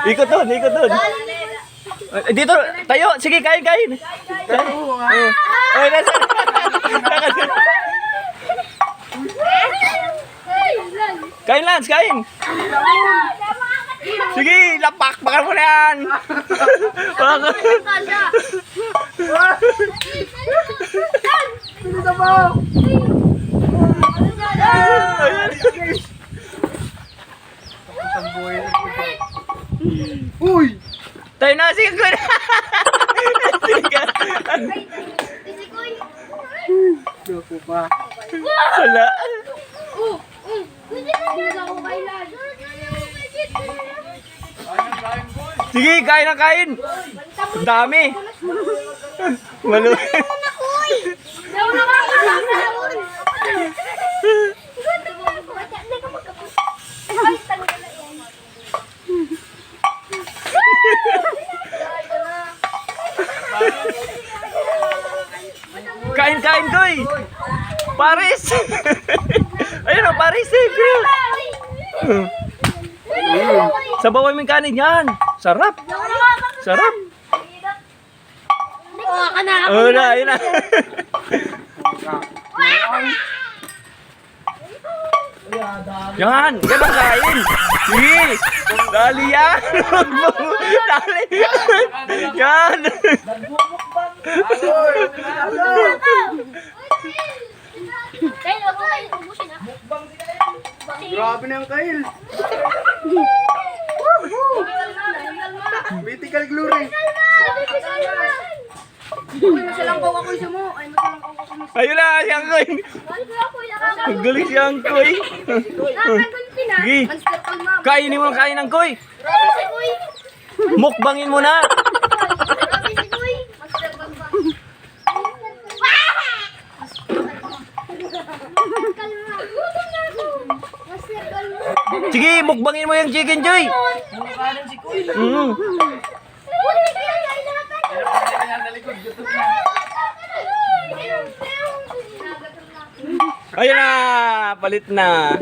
Ikot doon, ikot doon. Dito, tayo. Sige, kain. Ay, nasa. Kain, Lance, kain. Sige, lapak-pakan mo na yan. Uy! Tayo na, sige ko na. Naku ba? Wala. Sige, kain na kain. Ang dami. Malo. Kain, koy. Paris. Ayun o, Paris eh. Sabawan mo yung kanin yan. Sarap. Sarap. Oo na, ayun na. Yan, yan ang kain. Sige. Dali yan. Dali. Yan. Grabe na yung kail. Mythical glory. Ayun na, siyang koy. Ang galing siyang koy. Sige. Kainin mo ang kain ng koy. Mukbangin mo na. Sige, mukbangin mo yung chicken, Joy. Ayun na, palit na.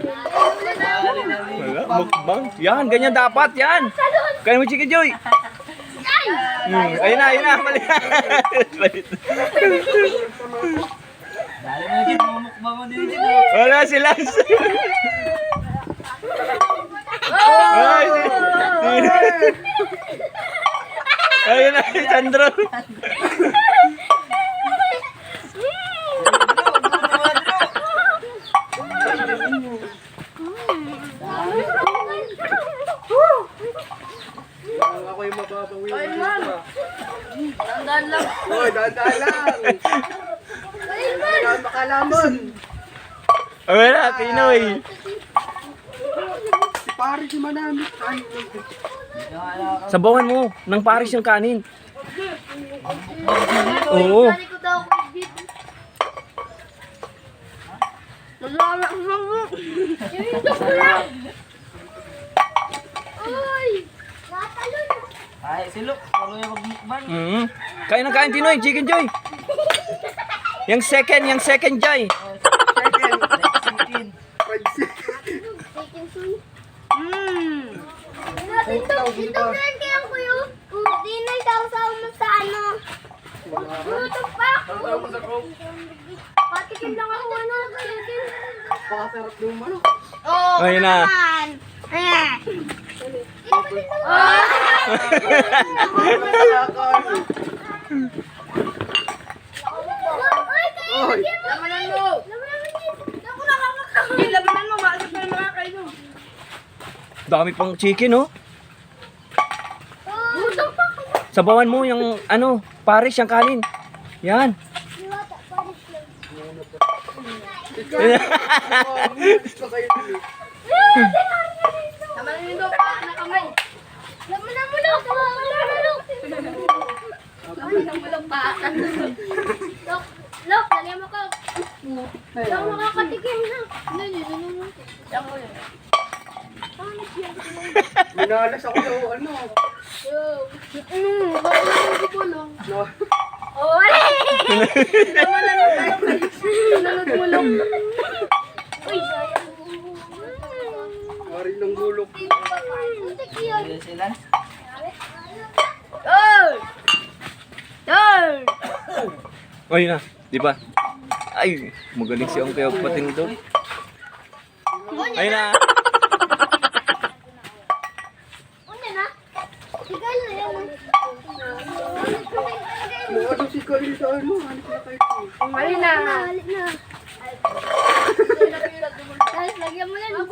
Wala, mukbang. Yan, ganyan dapat, yan. Kaya mo chicken, Joy. Ayun na, palit na. Palit na. Wala sila. Ayun na, Sandro. Ako'y mababawi. Ay, man. Dandan lang. Hoy, dandan lang. Dandan makalamon. Wala, Pinoy. Si pare si Manami. Ay, Sabawan mo ng Paris yung kanin. Oo. Ay, silok. Ano yung magmukbang? Kain na kain, Pinoy. Chicken Joy. Yung second Joy. second. Fried chicken. Ito friend kaya ko yun. Di na ikaw mo sa ano. Lutok pa ako. Patikim lang ako ano. Pakasarap yung manok. Oo, Ayun na. naman. Oy. Lamanan mo. Ako nakakakain. Hindi, lamanan mo. Maasap na yung mga kayo. Dami pang chicken, oh. Lutok pa ako. Sabawan mo yung ano, Paris yung kanin. Yan. Lamanan nyo daw pa na kamay. Lamanan mo lang. Lamanan mo lang pa. Lok, lagyan mo ko. Hindi ako makakatikim na. Minalas ako sa ano. Gulong. No. Oh, wala. Nalot mo lang. Uy, sayang. Ari ng gulok. Muntik yun. Sila? Ay na, di ba? Ay, magaling si Ongkay pating to. Ay na. Una na. Tigal na yan. Ano si Kalil sa ano? Ano na kayo? Mali na. Halit na. Guys, lagyan mo na.